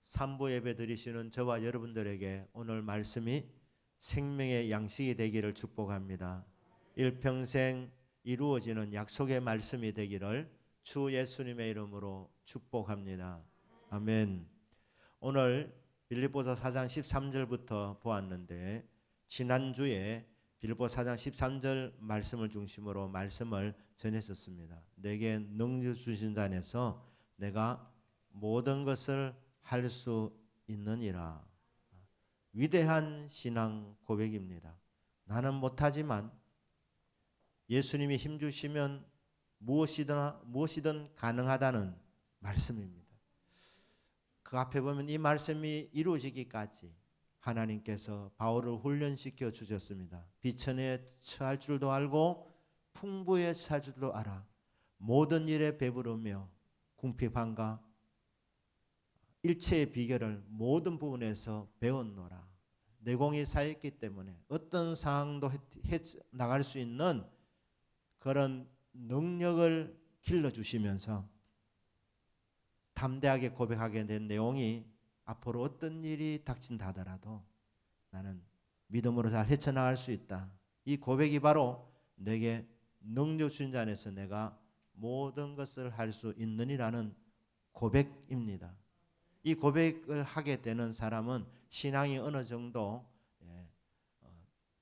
3부 예배 드리시는 저와 여러분들에게 오늘 말씀이 생명의 양식이 되기를 축복합니다. 일평생 이루어지는 약속의 말씀이 되기를 주 예수님의 이름으로 축복합니다. 아멘. 오늘 빌립보서 4장 13절부터 보았는데 지난주에 빌립보 4장 13절 말씀을 중심으로 말씀을 전했었습니다. 내게 능력 주신 자 안에서 내가 모든 것을 할 수 있느니라. 위대한 신앙 고백입니다. 나는 못하지만 예수님이 힘주시면 무엇이든 가능하다는 말씀입니다. 그 앞에 보면 이 말씀이 이루어지기까지 하나님께서 바울을 훈련시켜 주셨습니다. 비천에 처할 줄도 알고 풍부에 처할 줄도 알아. 모든 일에 배부르며 궁핍함과 일체의 비결을 모든 부분에서 배웠노라. 내공이 쌓였기 때문에 어떤 상황도 나갈 수 있는 그런 능력을 길러주시면서 담대하게 고백하게 된 내용이 앞으로 어떤 일이 닥친다 하더라도 나는 믿음으로 잘 헤쳐나갈 수 있다. 이 고백이 바로 내게 능력 주신 자 안에서 내가 모든 것을 할 수 있느니라는 고백입니다. 이 고백을 하게 되는 사람은 신앙이 어느 정도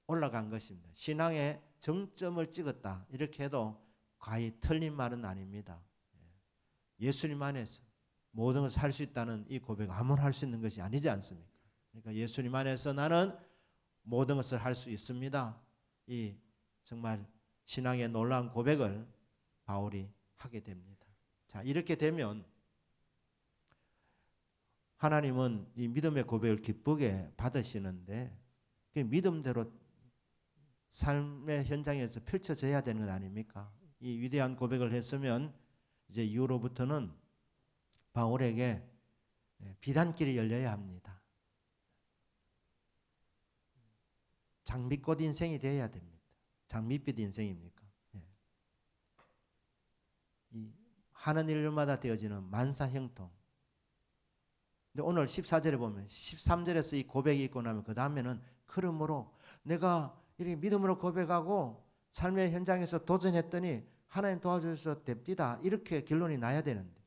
올라간 것입니다. 신앙의 정점을 찍었다 이렇게 해도 과히 틀린 말은 아닙니다. 예수님 안에서 모든 것을 할 수 있다는 이 고백 아무나 할 수 있는 것이 아니지 않습니까? 그러니까 예수님 안에서 나는 모든 것을 할 수 있습니다. 이 정말 신앙의 놀라운 고백을 바울이 하게 됩니다. 자, 이렇게 되면 하나님은 이 믿음의 고백을 기쁘게 받으시는데 그 믿음대로 삶의 현장에서 펼쳐져야 되는 것 아닙니까? 이 위대한 고백을 했으면 이제 이후로부터는 바울에게 비단길이 열려야 합니다. 장미꽃 인생이 되어야 됩니다. 장미빛 인생입니까? 이 하는 일마다 되어지는 만사형통. 근데 오늘 14절에 보면 13절에서 이 고백이 있고 나면 그 다음에는 그러므로 내가 이렇게 믿음으로 고백하고 삶의 현장에서 도전했더니 하나님 도와주셔서 됩디다 이렇게 결론이 나야 되는데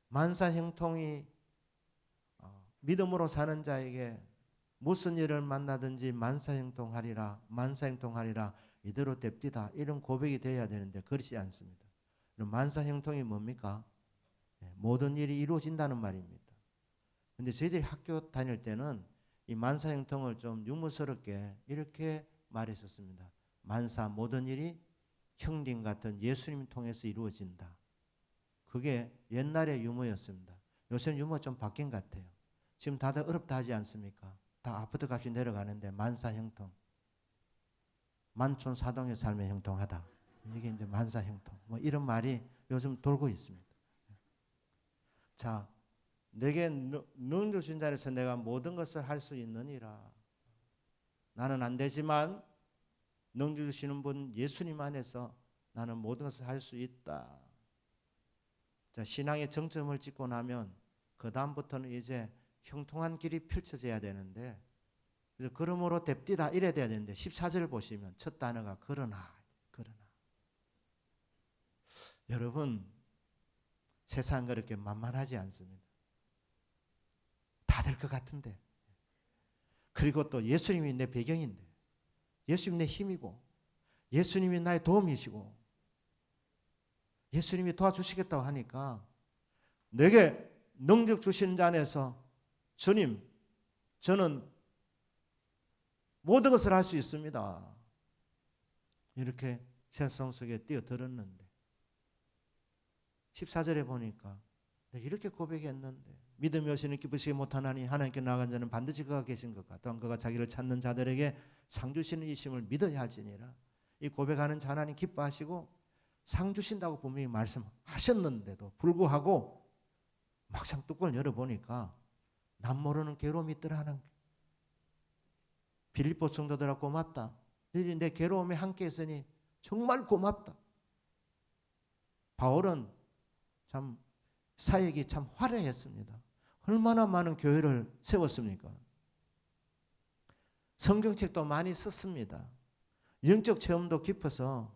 만사형통이 믿음으로 사는 자에게 무슨 일을 만나든지 만사형통하리라 이대로 됩디다 이런 고백이 되어야 되는데 그렇지 않습니다. 만사형통이 뭡니까? 모든 일이 이루어진다는 말입니다. 그런데 저희들이 학교 다닐 때는 이 만사형통을 좀 유머스럽게 이렇게 말했었습니다. 만사 모든 일이 형님 같은 예수님 통해서 이루어진다. 그게 옛날의 유머였습니다. 요새는 유머 좀 바뀐 것 같아요. 지금 다들 어렵다 하지 않습니까? 다 아파트 값이 내려가는데 만사형통. 만촌사동의 삶에 형통하다. 이게 이제 만사형통. 뭐 이런 말이 요즘 돌고 있습니다. 자, 내게 능력 주신 자에서 내가 모든 것을 할 수 있느니라. 나는 안 되지만 능력 주시는 분 예수님 안에서 나는 모든 것을 할 수 있다. 자, 신앙의 정점을 찍고 나면 그 다음부터는 이제 형통한 길이 펼쳐져야 되는데 그래서 그러므로 됩디다 이래야 되는데 14절 보시면 첫 단어가 그러나. 여러분 세상 그렇게 만만하지 않습니다. 다 될 것 같은데 그리고 또 예수님이 내 배경인데 예수님이 내 힘이고 예수님이 나의 도움이시고 예수님이 도와주시겠다고 하니까 내게 능력 주시는 자 안에서 주님 저는 모든 것을 할 수 있습니다. 이렇게 세상 속에 뛰어들었는데 14절에 보니까 내가 이렇게 고백했는데 믿음이 없이는 기쁘시게 못하나니 하나님께 나아간 자는 반드시 그가 계신 것과 또한 그가 자기를 찾는 자들에게 상 주시는 이심을 믿어야 할지니라. 이 고백하는 자 하나님 기뻐하시고 상 주신다고 분명히 말씀하셨는데도 불구하고 막상 뚜껑을 열어보니까 남 모르는 괴로움이 있더라 하는 빌립보 성도들아 고맙다. 너희들이 내 괴로움에 함께 했으니 정말 고맙다. 바울은 참 사역이 참 화려했습니다. 얼마나 많은 교회를 세웠습니까? 성경책도 많이 썼습니다. 영적 체험도 깊어서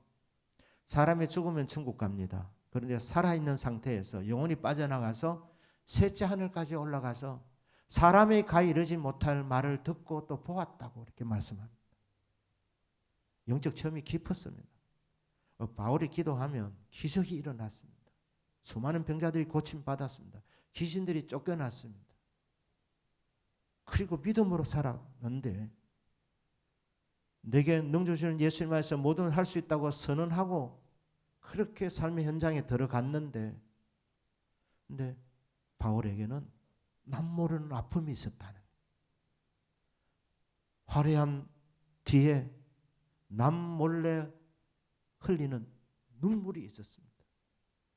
사람이 죽으면 천국 갑니다. 그런데 살아있는 상태에서 영혼이 빠져나가서 셋째 하늘까지 올라가서 사람의 가 이르지 못할 말을 듣고 또 보았다고 이렇게 말씀합니다. 영적 체험이 깊었습니다. 바울이 기도하면 기적이 일어났습니다. 수많은 병자들이 고침받았습니다. 귀신들이 쫓겨났습니다. 그리고 믿음으로 살았는데 내게 능 주시는 예수님 안에서 뭐든 할 수 있다고 선언하고 그렇게 삶의 현장에 들어갔는데 근데 바울에게는 남 모르는 아픔이 있었다는 화려함 뒤에 남 몰래 흘리는 눈물이 있었습니다.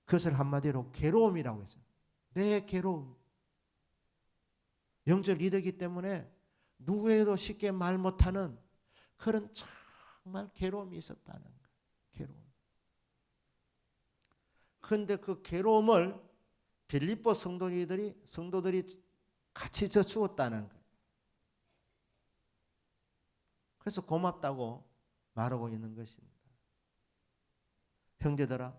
그것을 한마디로 괴로움이라고 했어요. 내 괴로움. 영적 리더이기 때문에 누구에도 쉽게 말 못하는 그런 정말 괴로움이 있었다는 거예요. 괴로움. 그런데 그 괴로움을 빌립보 성도들이 같이 져주었다는 거예요. 그래서 고맙다고 말하고 있는 것입니다. 형제들아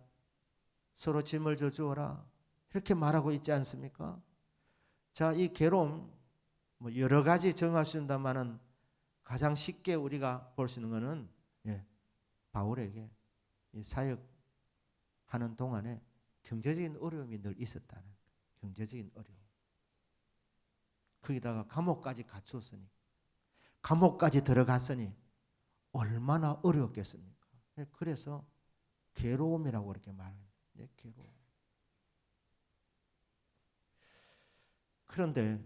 서로 짐을 져주어라 이렇게 말하고 있지 않습니까? 자, 이 괴로움 뭐 여러 가지 정할 수 있다마는 가장 쉽게 우리가 볼 수 있는 것은 바울에게 이 사역하는 동안에 경제적인 어려움이 늘 있었다는 거예요. 경제적인 어려움. 거기다가 감옥까지 갇혔으니 감옥까지 들어갔으니 얼마나 어려웠겠습니까? 그래서 괴로움이라고 그렇게 말합니다. 괴로움. 그런데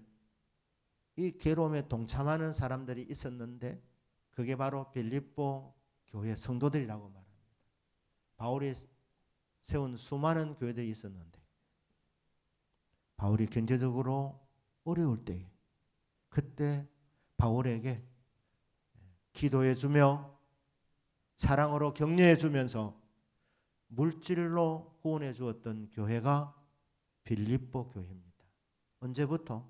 이 괴로움에 동참하는 사람들이 있었는데 그게 바로 빌립보 교회 성도들이라고 말합니다. 바울이 세운 수많은 교회들이 있었는데 바울이 경제적으로 어려울 때 그때 바울에게 기도해 주며 사랑으로 격려해 주면서 물질로 후원해 주었던 교회가 빌립보 교회입니다. 언제부터?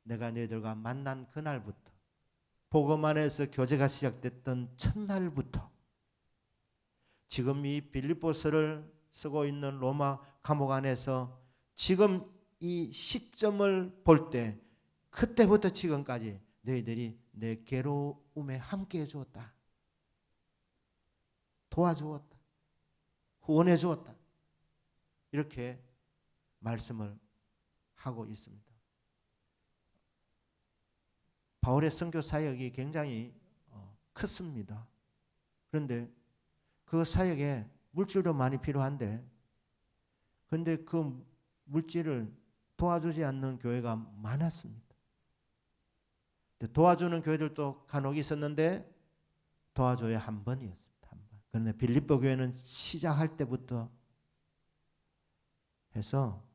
내가 너희들과 만난 그날부터 복음 안에서 교제가 시작됐던 첫날부터 지금 이 빌립보서를 쓰고 있는 로마 감옥 안에서 지금 이 시점을 볼 때 그때부터 지금까지 너희들이 내 괴로움에 함께 해주었다. 도와주었다. 후원해 주었다. 이렇게 말씀을 하고 있습니다. 바울의 선교 사역이 굉장히 컸습니다. 그런데 그 사역에 물질도 많이 필요한데 그런데 그 물질을 도와주지 않는 교회가 많았습니다. 도와주는 교회들도 간혹 있었는데 도와줘야 한 번이었습니다. 한 번. 그런데 빌립보 교회는 시작할 때부터 해서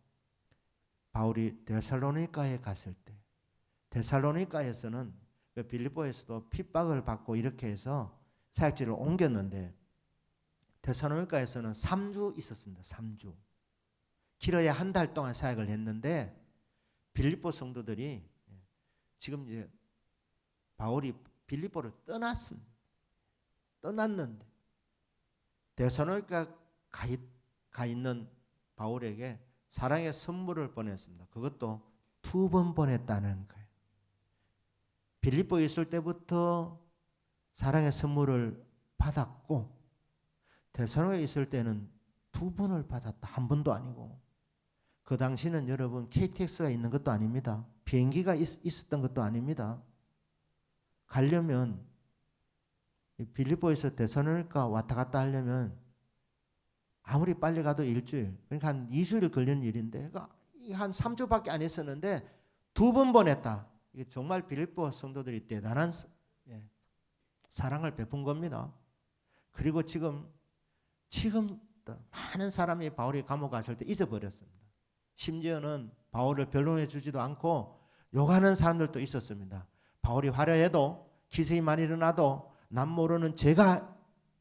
바울이 데살로니가에 갔을 때 데살로니가에서는 빌립보에서도 핍박을 받고 이렇게 해서 사역지를 옮겼는데 데살로니가에서는 3주 있었습니다. 3주. 길어야 한 달 동안 사역을 했는데 빌립보 성도들이 지금 이제 바울이 빌립보를 떠났습니다. 떠났는데 데살로니가 가 있는 바울에게 사랑의 선물을 보냈습니다. 그것도 2번 보냈다는 거예요. 빌립보에 있을 때부터 사랑의 선물을 받았고 데살로니가에 있을 때는 2번을 받았다. 한 번도 아니고. 그 당시는 여러분 KTX가 있는 것도 아닙니다. 비행기가 있었던 것도 아닙니다. 가려면 빌립보에서 데살로니가 왔다 갔다 하려면 아무리 빨리 가도 일주일, 그러니까 한 2주일 걸리는 일인데 그러니까 한 3주밖에 안 했었는데 2번 보냈다. 이게 정말 빌립보 성도들이 대단한 사랑을 베푼 겁니다. 그리고 지금 많은 사람이 바울이 감옥 갔을 때 잊어버렸습니다. 심지어는 바울을 변론해 주지도 않고 욕하는 사람들도 있었습니다. 바울이 화려해도 기적이 많이 일어나도 남 모르는 죄가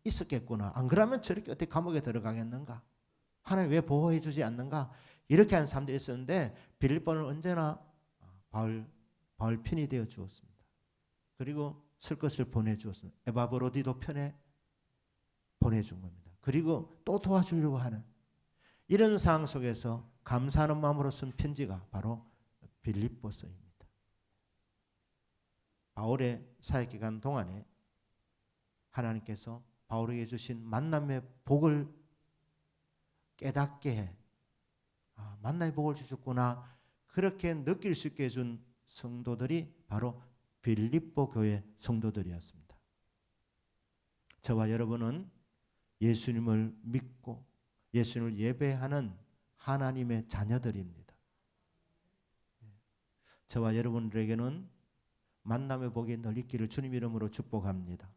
있었겠구나. 안 그러면 저렇게 어떻게 감옥에 들어가겠는가. 하나님 왜 보호해 주지 않는가? 이렇게 하는 사람들이 있었는데 빌립보는 언제나 바울 편이 되어 주었습니다. 그리고 쓸 것을 보내주었습니다. 에바브로디도 편에 보내준 겁니다. 그리고 또 도와주려고 하는 이런 상황 속에서 감사하는 마음으로 쓴 편지가 바로 빌립보서입니다. 바울의 사역기간 동안에 하나님께서 바울에게 주신 만남의 복을 깨닫게 해 만남의 복을 주셨구나 그렇게 느낄 수 있게 해준 성도들이 바로 빌립보 교회 성도들이었습니다. 저와 여러분은 예수님을 믿고 예수님을 예배하는 하나님의 자녀들입니다. 저와 여러분들에게는 만남의 복이 늘 있기를 주님 이름으로 축복합니다.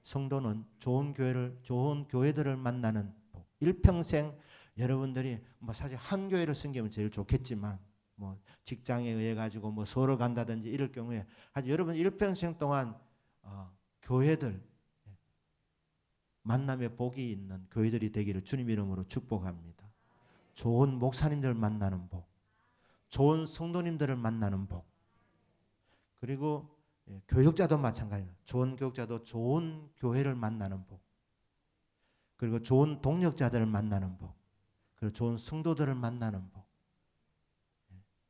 성도는 좋은 교회들을 만나는 복. 일평생 여러분들이 사실 한 교회를 섬기면 제일 좋겠지만 직장에 의해 가지고 서울 간다든지 이럴 경우에 아주 여러분 일평생 동안 교회들 만남의 복이 있는 교회들이 되기를 주님 이름으로 축복합니다. 좋은 목사님들 만나는 복, 좋은 성도님들을 만나는 복, 그리고 교육자도 마찬가지입니다. 좋은 교육자도 좋은 교회를 만나는 복, 그리고 좋은 동력자들을 만나는 복, 그리고 좋은 성도들을 만나는 복.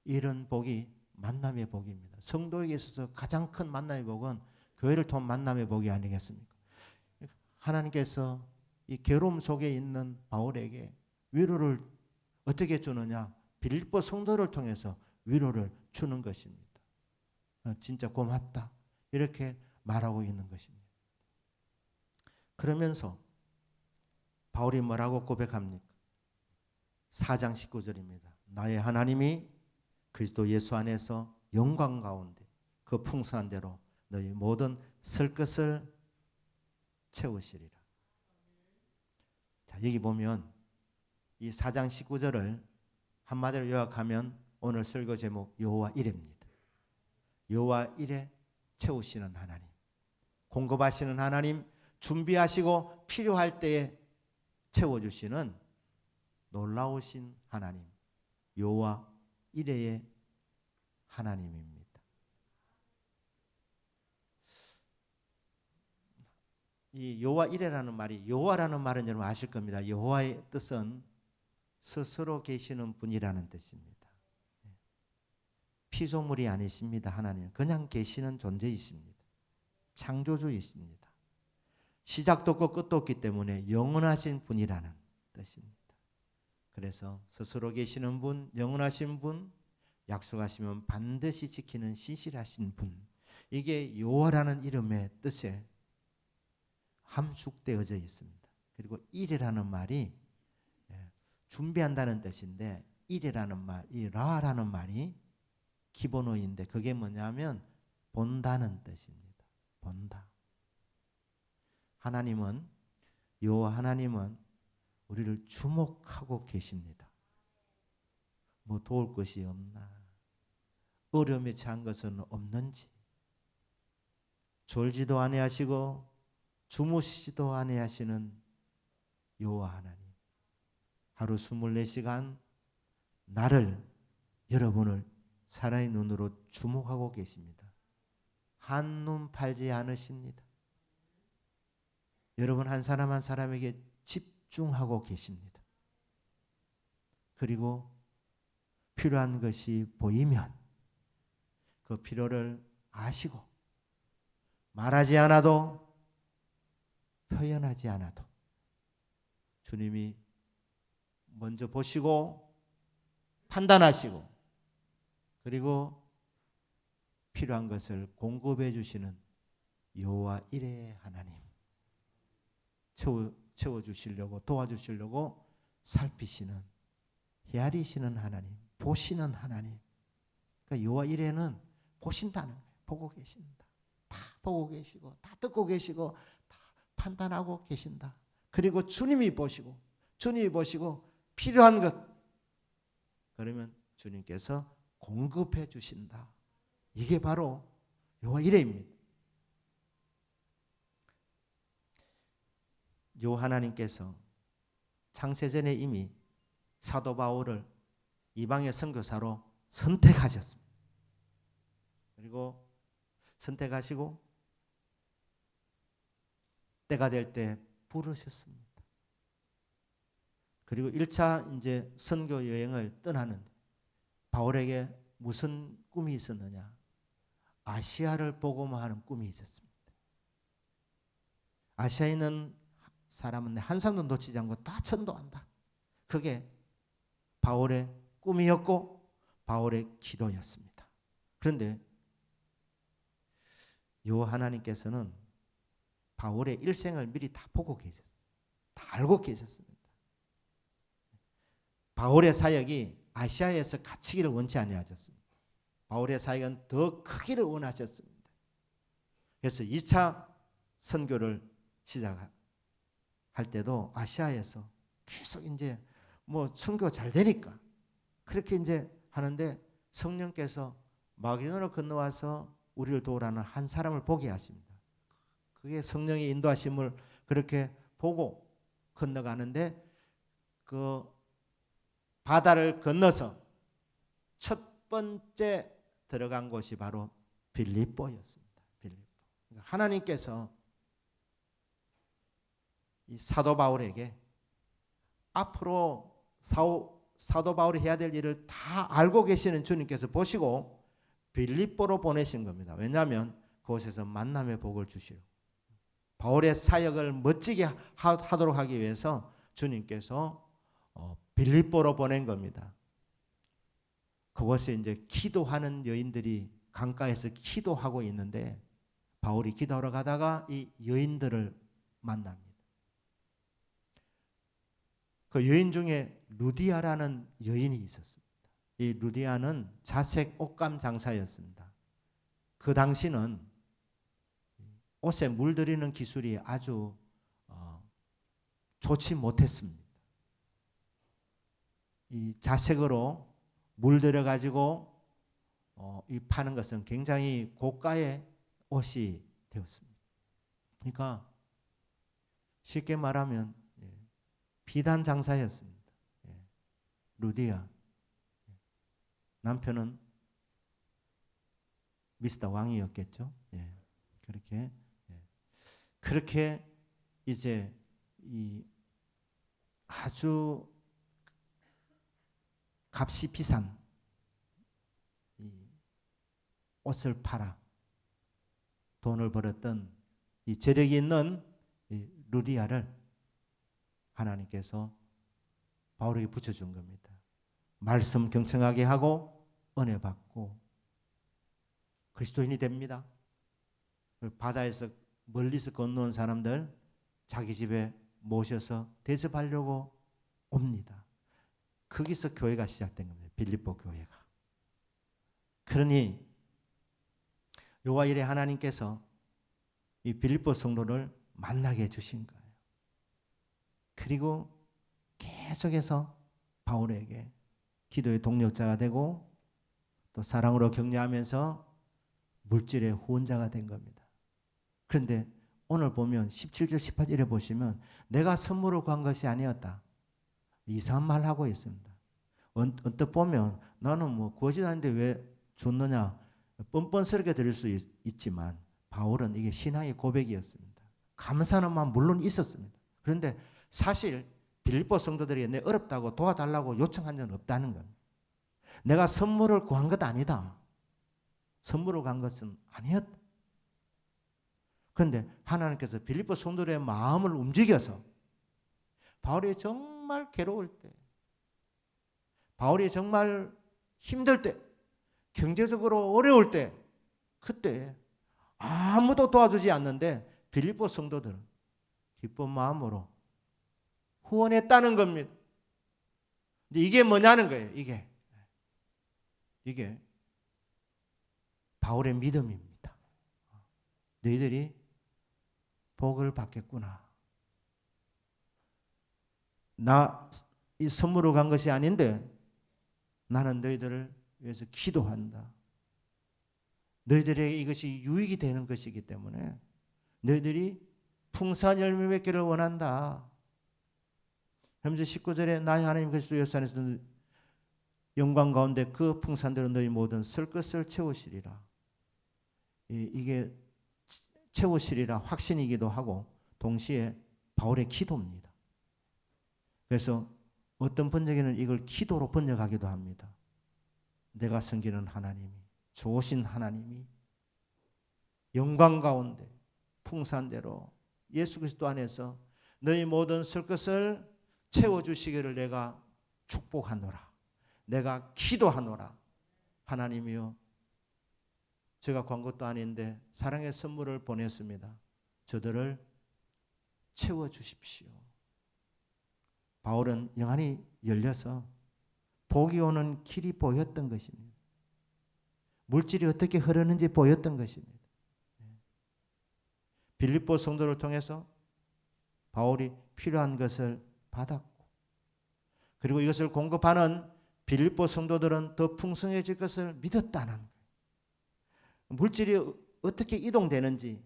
이런 복이 만남의 복입니다. 성도에게 있어서 가장 큰 만남의 복은 교회를 통한 만남의 복이 아니겠습니까? 하나님께서 이 괴로움 속에 있는 바울에게 위로를 어떻게 주느냐? 빌립보 성도를 통해서 위로를 주는 것입니다. 진짜 고맙다. 이렇게 말하고 있는 것입니다. 그러면서 바울이 뭐라고 고백합니까? 4장 19절입니다. 나의 하나님이 그리스도 예수 안에서 영광 가운데 그 풍성한 대로 너희 모든 쓸 것을 채우시리라. 자, 여기 보면 이 4장 19절을 한마디로 요약하면 오늘 설교 제목 여호와 이레입니다. 여호와 이레 채우시는 하나님, 공급하시는 하나님, 준비하시고 필요할 때에 채워주시는 놀라우신 하나님, 여호와 이레의 하나님입니다. 이 여호와 이레라는 말이 여호와라는 말은 여러분 아실 겁니다. 여호와의 뜻은 스스로 계시는 분이라는 뜻입니다. 피조물이 아니십니다. 하나님 그냥 계시는 존재이십니다. 창조주이십니다. 시작도 없고 끝도 없기 때문에 영원하신 분이라는 뜻입니다. 그래서 스스로 계시는 분, 영원하신 분, 약속하시면 반드시 지키는 신실하신 분, 이게 여호와라는 이름의 뜻에 함축되어져 있습니다. 그리고 일이라는 말이 준비한다는 뜻인데 일이라는 말, 이 라라는 말이 기본어인데 그게 뭐냐면 본다는 뜻입니다. 본다. 하나님은 여호와 하나님은 우리를 주목하고 계십니다. 뭐 도울 것이 없나? 어려움에 처한 것은 없는지? 졸지도 아니하시고 주무시지도 아니하시는 여호와 하나님, 하루 24시간 나를, 여러분을 사랑의 눈으로 주목하고 계십니다. 한눈 팔지 않으십니다. 여러분 한 사람 한 사람에게 집중하고 계십니다. 그리고 필요한 것이 보이면 그 필요를 아시고 말하지 않아도 표현하지 않아도 주님이 먼저 보시고 판단하시고 그리고 필요한 것을 공급해 주시는 여호와 이레의 하나님, 채워주시려고 도와주시려고 살피시는 헤아리시는 하나님, 보시는 하나님. 그러니까 여호와 이레는 보신다는 거예요. 보고 계신다. 다 보고 계시고 다 듣고 계시고 다 판단하고 계신다. 그리고 주님이 보시고 필요한 것 그러면 주님께서 공급해 주신다. 이게 바로 여호와 이레입니다. 여호와 하나님께서 창세전에 이미 사도 바울을 이방의 선교사로 선택하셨습니다. 그리고 선택하시고 때가 될 때 부르셨습니다. 그리고 1차 이제 선교 여행을 떠나는데 바울에게 무슨 꿈이 있었느냐? 아시아를 복음화하는 꿈이 있었습니다. 아시아에 있는 사람은 한 사람도 놓치지 않고 다 전도한다. 그게 바울의 꿈이었고 바울의 기도였습니다. 그런데 요 하나님께서는 바울의 일생을 미리 다 보고 계셨어요. 다 알고 계셨습니다. 바울의 사역이 아시아에서 갇히기를 원치 아니하셨습니다. 바울의 사역은 더 크기를 원하셨습니다. 그래서 2차 선교를 시작할 때도 아시아에서 계속 이제 뭐 선교 잘 되니까 그렇게 이제 하는데 성령께서 마게도냐를 건너와서 우리를 도우라는 한 사람을 보게 하십니다. 그게 성령의 인도하심을 그렇게 보고 건너가는데 그 바다를 건너서 첫 번째 들어간 곳이 바로 빌립보였습니다. 빌립보. 그러니까 하나님께서 이 사도 바울에게 앞으로 사도 바울이 해야 될 일을 다 알고 계시는 주님께서 보시고 빌립보로 보내신 겁니다. 왜냐하면 그곳에서 만남의 복을 주시려 바울의 사역을 멋지게 하도록 하기 위해서 주님께서 빌립보로 보낸 겁니다. 그곳에 이제 기도하는 여인들이 강가에서 기도하고 있는데 바울이 기도하러 가다가 이 여인들을 만납니다. 그 여인 중에 루디아라는 여인이 있었습니다. 이 루디아는 자색 옷감 장사였습니다. 그 당시는 옷에 물들이는 기술이 아주 좋지 못했습니다. 이 자색으로 물들여 가지고 이 파는 것은 굉장히 고가의 옷이 되었습니다. 그러니까 쉽게 말하면 비단 장사였습니다. 루디아 남편은 미스터 왕이었겠죠. 그렇게 이제 이 아주 값이 비싼 이 옷을 팔아 돈을 벌었던 이 재력이 있는 이 루디아를 하나님께서 바울에게 붙여준 겁니다. 말씀 경청하게 하고 은혜 받고 그리스도인이 됩니다. 바다에서 멀리서 건너온 사람들 자기 집에 모셔서 대접하려고 옵니다. 거기서 교회가 시작된 겁니다. 빌립보 교회가. 그러니 요와 일에 하나님께서 이 빌립보 성도를 만나게 해주신 거예요. 그리고 계속해서 바울에게 기도의 동력자가 되고 또 사랑으로 격려하면서 물질의 후원자가 된 겁니다. 그런데 오늘 보면 17절 18절에 보시면 내가 선물을 구한 것이 아니었다. 이상한 말 하고 있습니다. 언뜻 보면 나는 뭐 구하지도 않는데 왜 줬느냐 뻔뻔스럽게 들을 수 있지만 바울은 이게 신앙의 고백이었습니다. 감사하는 마음 물론 있었습니다. 그런데 사실 빌립보 성도들이 내 어렵다고 도와달라고 요청한 적은 없다는 겁니다. 내가 선물을 구한 것 아니다. 선물을 구한 것은 아니었다. 그런데 하나님께서 빌립보 성도들의 마음을 움직여서 바울이 정말 괴로울 때, 바울이 정말 힘들 때, 경제적으로 어려울 때, 그때 아무도 도와주지 않는데 빌립보 성도들은 기쁜 마음으로 후원했다는 겁니다. 근데 이게 뭐냐는 거예요. 이게 바울의 믿음입니다. 너희들이 복을 받겠구나. 나 이 선물로 간 것이 아닌데 나는 너희들을 위해서 기도한다. 너희들에게 이것이 유익이 되는 것이기 때문에 너희들이 풍성한 열매 맺기를 원한다. 그러면서 19절에 나의 하나님 그리스도 예수 안에서 영광 가운데 그 풍산대로 너희 모든 쓸 것을 채우시리라. 이게 채우시리라 확신이기도 하고 동시에 바울의 기도입니다. 그래서 어떤 번역에는 이걸 기도로 번역하기도 합니다. 내가 섬기는 하나님이, 좋으신 하나님이 영광 가운데 풍산대로 예수 그리스도 안에서 너희 모든 쓸 것을 채워주시기를 내가 축복하노라. 내가 기도하노라. 하나님이여, 제가 관 것도 아닌데 사랑의 선물을 보냈습니다. 저들을 채워주십시오. 바울은 영안이 열려서 복이 오는 길이 보였던 것입니다. 물질이 어떻게 흐르는지 보였던 것입니다. 빌립보 성도를 통해서 바울이 필요한 것을 받았고, 그리고 이것을 공급하는 빌립보 성도들은 더 풍성해질 것을 믿었다는 거예요. 물질이 어떻게 이동되는지,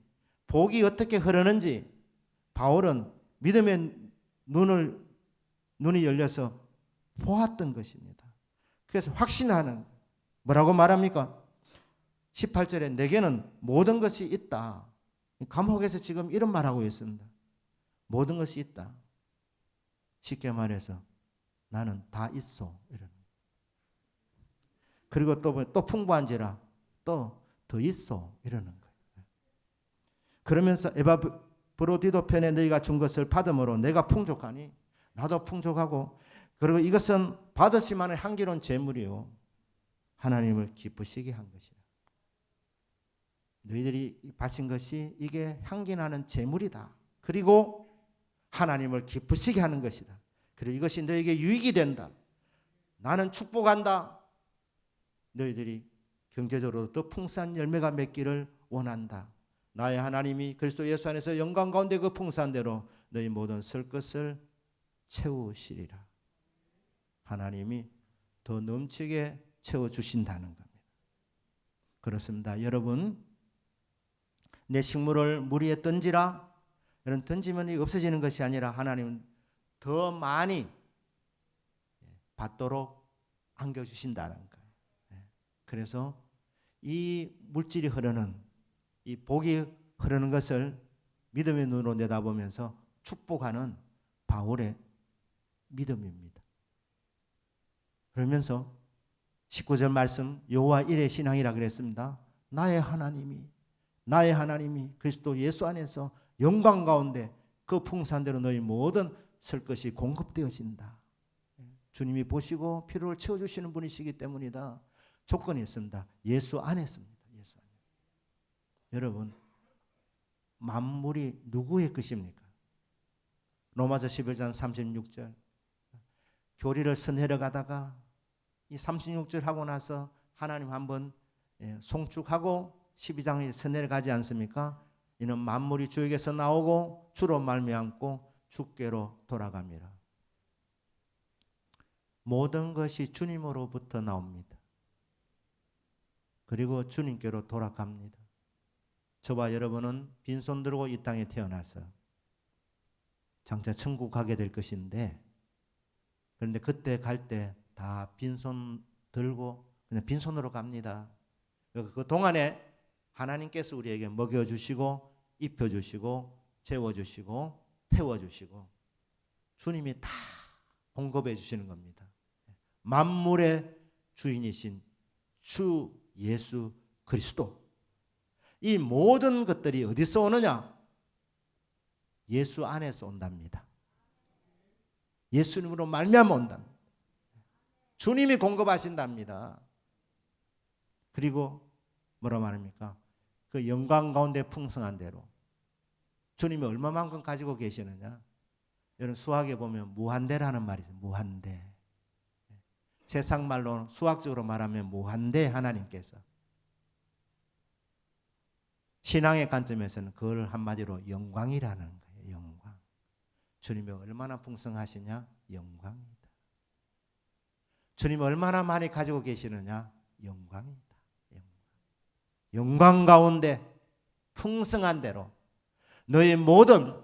복이 어떻게 흐르는지 바울은 믿음의 눈이 열려서 보았던 것입니다. 그래서 확신하는, 뭐라고 말합니까? 18절에 내게는 모든 것이 있다. 감옥에서 지금 이런 말하고 있습니다. 모든 것이 있다. 쉽게 말해서 나는 다 있어. 이러는. 그리고 또 풍부한지라 또 더 있어. 이러는 거예요. 그러면서 에바브로디도 편에 너희가 준 것을 받음으로 내가 풍족하니 나도 풍족하고, 그리고 이것은 받으실 만한 향기로운 재물이요 하나님을 기쁘시게 한 것이라. 너희들이 바친 것이 이게 향기나는 재물이다. 그리고 하나님을 기쁘시게 하는 것이다. 그리고 이것이 너에게 유익이 된다. 나는 축복한다. 너희들이 경제적으로 더 풍성한 열매가 맺기를 원한다. 나의 하나님이 그리스도 예수 안에서 영광 가운데 그 풍성대로 너희 모든 쓸 것을 채우시리라. 하나님이 더 넘치게 채워주신다는 겁니다. 그렇습니다. 여러분, 내 식물을 물 위에 던지라. 여러분, 던지면 이게 없어지는 것이 아니라 하나님은 더 많이 받도록 안겨주신다는 거예요. 그래서 이 물질이 흐르는, 이 복이 흐르는 것을 믿음의 눈으로 내다보면서 축복하는 바울의 믿음입니다. 그러면서 19절 말씀, 여호와 일의 신앙이라 그랬습니다. 나의 하나님이 그리스도 예수 안에서 영광 가운데 그 풍산대로 너희 모든 쓸 것이 공급되어진다. 주님이 보시고 필요를 채워주시는 분이시기 때문이다. 조건이 있습니다. 예수 안에서입니다. 예수 안에서. 여러분, 만물이 누구의 것입니까? 로마서 11장 36절. 교리를 선회려 가다가 이 36절 하고 나서 하나님 한번 송축하고 12장에 선회를 가지 않습니까? 이는 만물이 주에게서 나오고 주로 말미암고 주께로 돌아갑니다. 모든 것이 주님으로부터 나옵니다. 그리고 주님께로 돌아갑니다. 저와 여러분은 빈손 들고 이 땅에 태어나서 장차 천국 가게 될 것인데, 그런데 그때 갈 때 다 빈손 들고 그냥 빈손으로 갑니다. 그 동안에 하나님께서 우리에게 먹여주시고 입혀주시고 재워주시고 태워주시고 주님이 다 공급해 주시는 겁니다. 만물의 주인이신 주 예수 그리스도. 이 모든 것들이 어디서 오느냐? 예수 안에서 온답니다. 예수님으로 말미암아 온답니다. 주님이 공급하신답니다. 그리고 뭐라 말합니까? 그 영광 가운데 풍성한 대로 주님이 얼마만큼 가지고 계시느냐? 여러분, 수학에 보면 무한대라는 말이 있어요. 무한대. 세상 말로 수학적으로 말하면 무한대 하나님께서. 신앙의 관점에서는 그걸 한마디로 영광이라는 거예요. 영광. 주님이 얼마나 풍성하시냐? 영광이다. 주님이 얼마나 많이 가지고 계시느냐? 영광이다. 영광 가운데 풍성한 대로 너의 모든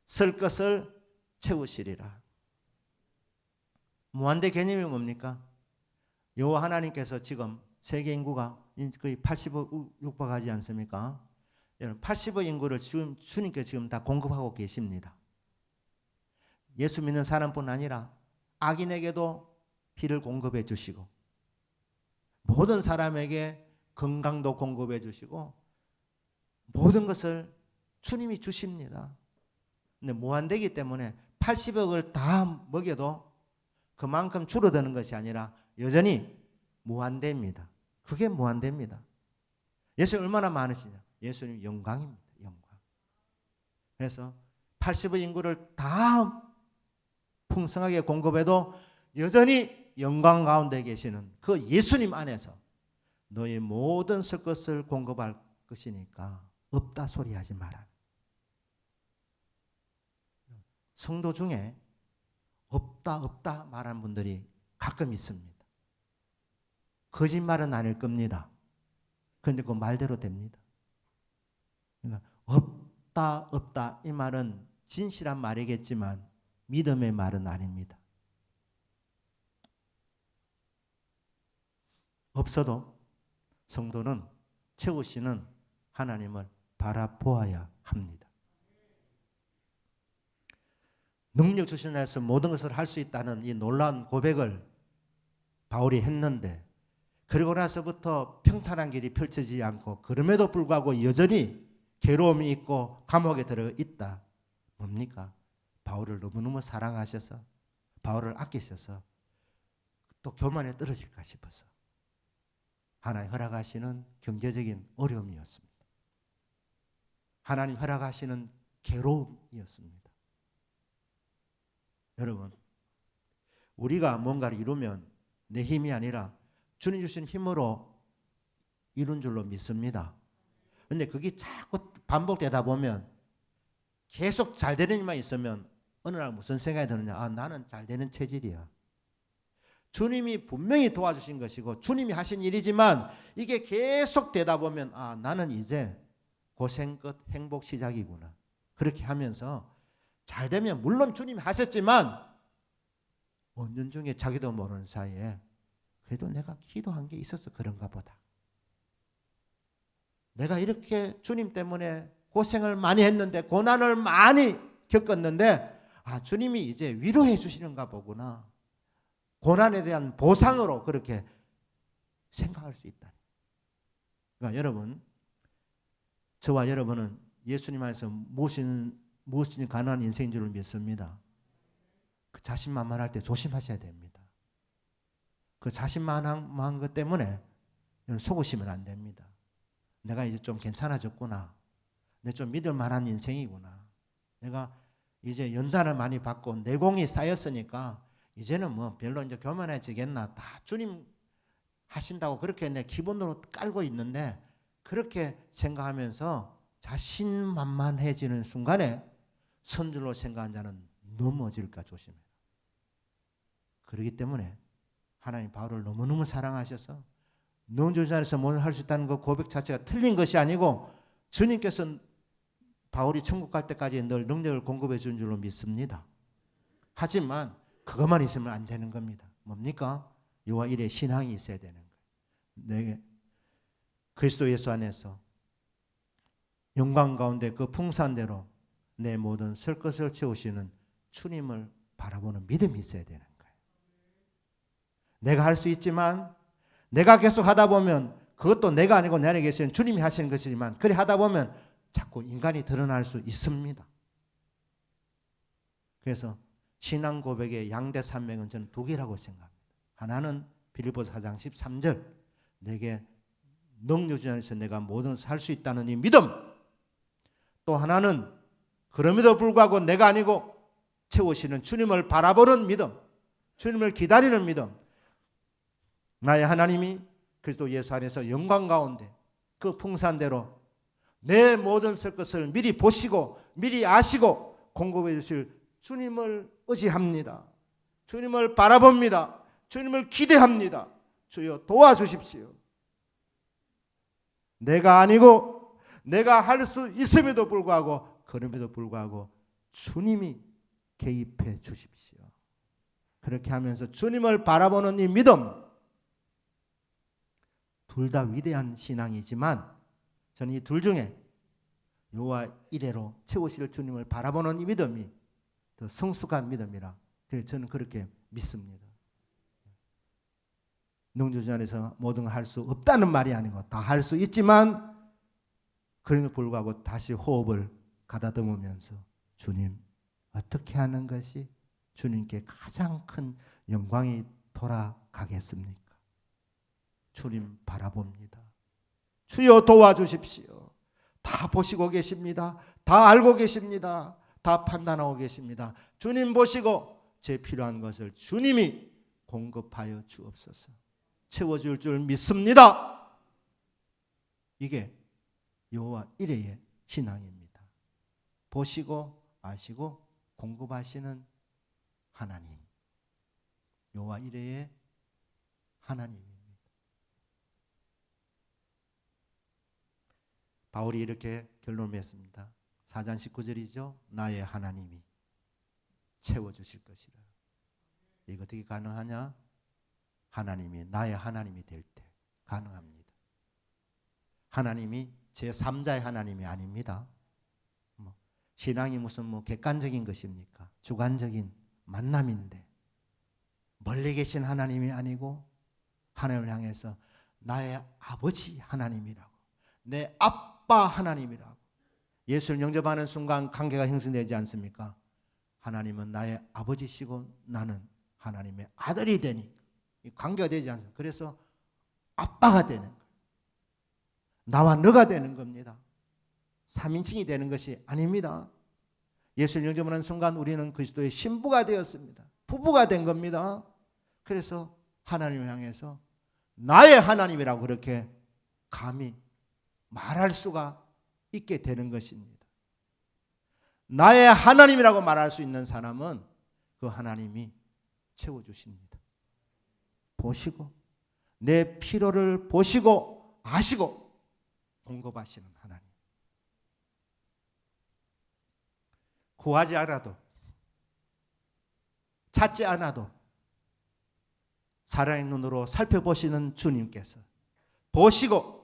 쓸 것을 채우시리라. 무한대 개념이 뭡니까? 여호와 하나님께서 지금 세계 인구가 거의 80억 육박하지 않습니까? 80억 인구를 지금 주님께 지금 다 공급하고 계십니다. 예수 믿는 사람뿐 아니라 악인에게도 피를 공급해 주시고 모든 사람에게 건강도 공급해 주시고 모든 것을 주님이 주십니다. 근데 무한대기 때문에 80억을 다 먹여도 그만큼 줄어드는 것이 아니라 여전히 무한대입니다. 그게 무한대입니다. 예수님 얼마나 많으시냐? 예수님 영광입니다. 영광. 그래서 80억 인구를 다 풍성하게 공급해도 여전히 영광 가운데 계시는 그 예수님 안에서 너의 모든 쓸 것을 공급할 것이니까 없다 소리하지 마라. 성도 중에 없다 말하는 분들이 가끔 있습니다. 거짓말은 아닐 겁니다. 그런데 그 말대로 됩니다. 그러니까 없다 이 말은 진실한 말이겠지만 믿음의 말은 아닙니다. 없어도 성도는 채우시는 하나님을 바라보아야 합니다. 능력 주신 데서 모든 것을 할 수 있다는 이 놀라운 고백을 바울이 했는데 그리고 나서부터 평탄한 길이 펼쳐지지 않고 그럼에도 불구하고 여전히 괴로움이 있고 감옥에 들어 있다. 뭡니까? 바울을 너무너무 사랑하셔서 바울을 아끼셔서 또 교만에 떨어질까 싶어서 하나님 허락하시는 경제적인 어려움이었습니다. 하나님 허락하시는 괴로움이었습니다. 여러분, 우리가 뭔가를 이루면 내 힘이 아니라 주님 주신 힘으로 이룬 줄로 믿습니다. 그런데 그게 자꾸 반복되다 보면 계속 잘 되는 일만 있으면 어느 날 무슨 생각이 드느냐? 아, 나는 잘 되는 체질이야. 주님이 분명히 도와주신 것이고 주님이 하신 일이지만 이게 계속 되다 보면 아, 나는 이제 고생 끝 행복 시작이구나. 그렇게 하면서 잘 되면 물론 주님이 하셨지만 언년 중에 자기도 모르는 사이에 그래도 내가 기도한 게 있어서 그런가 보다. 내가 이렇게 주님 때문에 고생을 많이 했는데 고난을 많이 겪었는데 아, 주님이 이제 위로해 주시는가 보구나. 고난에 대한 보상으로 그렇게 생각할 수 있다. 그러니까 여러분, 저와 여러분은 예수님 안에서 무엇이든 가능한 인생인 줄 믿습니다. 그 자신만만할 때 조심하셔야 됩니다. 그 자신만한 것 때문에 속으시면 안 됩니다. 내가 이제 좀 괜찮아졌구나. 내가 좀 믿을 만한 인생이구나. 내가 이제 연단을 많이 받고 내공이 쌓였으니까 이제는 뭐 별로 이제 교만해지겠나. 다 주님 하신다고 그렇게 내 기본으로 깔고 있는데 그렇게 생각하면서 자신만만해지는 순간에 선줄로 생각한 자는 넘어질까 조심해라. 그렇기 때문에 하나님 바울을 너무너무 사랑하셔서 능주자 안에서 뭘 할 수 있다는 그 고백 자체가 틀린 것이 아니고 주님께서 바울이 천국 갈 때까지 늘 능력을 공급해 준 줄로 믿습니다. 하지만 그것만 있으면 안 되는 겁니다. 뭡니까? 여호와 일에 신앙이 있어야 되는 거예요. 내게 그리스도 예수 안에서 영광 가운데 그 풍산대로 내 모든 쓸 것을 채우시는 주님을 바라보는 믿음이 있어야 되는 거예요. 내가 할 수 있지만 내가 계속 하다 보면 그것도 내가 아니고 내 안에 계시는 주님이 하시는 것이지만 그래 하다 보면 자꾸 인간이 드러날 수 있습니다. 그래서 신앙 고백의 양대 산맥은 저는 두 개라고 생각합니다. 하나는 빌립보서 4장 13절 내게 능력 주 안에서 내가 모든 것을 할 수 있다는 이 믿음. 또 하나는 그럼에도 불구하고 내가 아니고 채우시는 주님을 바라보는 믿음. 주님을 기다리는 믿음. 나의 하나님이 그리스도 예수 안에서 영광 가운데 그 풍산대로 내 모든 쓸 것을 미리 보시고 미리 아시고 공급해 주실 주님을 의지합니다. 주님을 바라봅니다. 주님을 기대합니다. 주여 도와주십시오. 내가 아니고 내가 할 수 있음에도 불구하고 그럼에도 불구하고 주님이 개입해 주십시오. 그렇게 하면서 주님을 바라보는 이 믿음, 둘 다 위대한 신앙이지만 저는 이 둘 중에 여호와 이레로 채우실 주님을 바라보는 이 믿음이 더 성숙한 믿음이라 저는 그렇게 믿습니다. 능조주 안에서 모든 걸 할 수 없다는 말이 아니고 다 할 수 있지만 그럼에도 불구하고 다시 호흡을 가다듬으면서 주님 어떻게 하는 것이 주님께 가장 큰 영광이 돌아가겠습니까? 주님 바라봅니다. 주여 도와주십시오. 다 보시고 계십니다. 다 알고 계십니다. 다 판단하고 계십니다. 주님 보시고 제 필요한 것을 주님이 공급하여 주옵소서. 채워줄 줄 믿습니다. 이게 여호와 이레의 신앙입니다. 보시고 아시고 공급하시는 하나님, 여호와 이레의 하나님입니다. 바울이 이렇게 결론을 맺습니다. 4장 19절이죠. 나의 하나님이 채워주실 것이라. 이거 어떻게 가능하냐? 하나님이 나의 하나님이 될 때 가능합니다. 하나님이 제3자의 하나님이 아닙니다. 신앙이 무슨 객관적인 것입니까? 주관적인 만남인데 멀리 계신 하나님이 아니고 하나님을 향해서 나의 아버지 하나님이라고, 내 아빠 하나님이라고 예수를 영접하는 순간 관계가 형성되지 않습니까? 하나님은 나의 아버지시고 나는 하나님의 아들이 되니까 관계가 되지 않습니까? 그래서 아빠가 되는 거예요. 나와 너가 되는 겁니다. 3인칭이 되는 것이 아닙니다. 예수를 영접하는 순간 우리는 그리스도의 신부가 되었습니다. 부부가 된 겁니다. 그래서 하나님을 향해서 나의 하나님이라고 그렇게 감히 말할 수가 있게 되는 것입니다. 나의 하나님이라고 말할 수 있는 사람은 그 하나님이 채워주십니다. 보시고 내 필요를 보시고 아시고 공급하시는 하나님. 구하지 않아도 찾지 않아도 사랑의 눈으로 살펴보시는 주님께서 보시고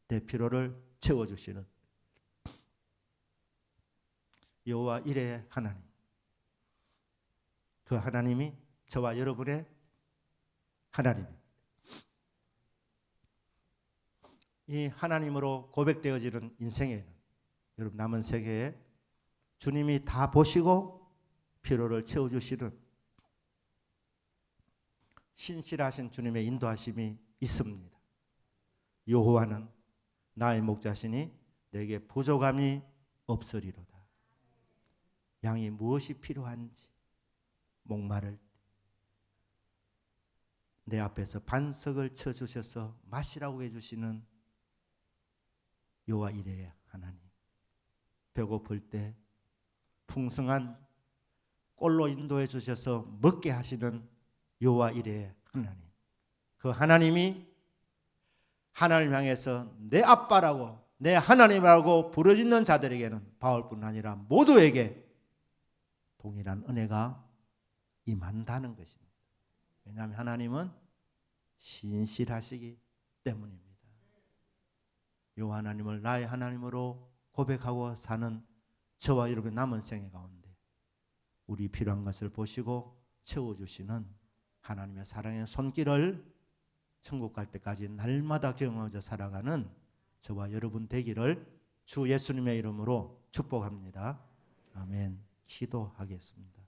내 필요를 채워주시는 여호와 이레의 하나님. 그 하나님이 저와 여러분의 하나님입니다. 이 하나님으로 고백되어지는 인생에는 여러분 남은 세계에 주님이 다 보시고 필요를 채워주시는 신실하신 주님의 인도하심이 있습니다. 여호와는 나의 목자시니 내게 부족함이 없으리로다. 양이 무엇이 필요한지 목마를 때 내 앞에서 반석을 쳐주셔서 마시라고 해주시는 여호와 이레의 하나님. 배고플 때 풍성한 꼴로 인도해 주셔서 먹게 하시는 여호와 이레의 하나님. 그 하나님이 하나님을 향해서 내 아빠라고 내 하나님이라고 부르짖는 자들에게는 바울뿐 아니라 모두에게 동일한 은혜가 임한다는 것입니다. 왜냐하면 하나님은 신실하시기 때문입니다. 여호와 하나님을 나의 하나님으로 고백하고 사는 저와 여러분의 남은 생애 가운데 우리 필요한 것을 보시고 채워주시는 하나님의 사랑의 손길을 천국 갈 때까지 날마다 경험하며 살아가는 저와 여러분 되기를 주 예수님의 이름으로 축복합니다. 아멘. 기도하겠습니다.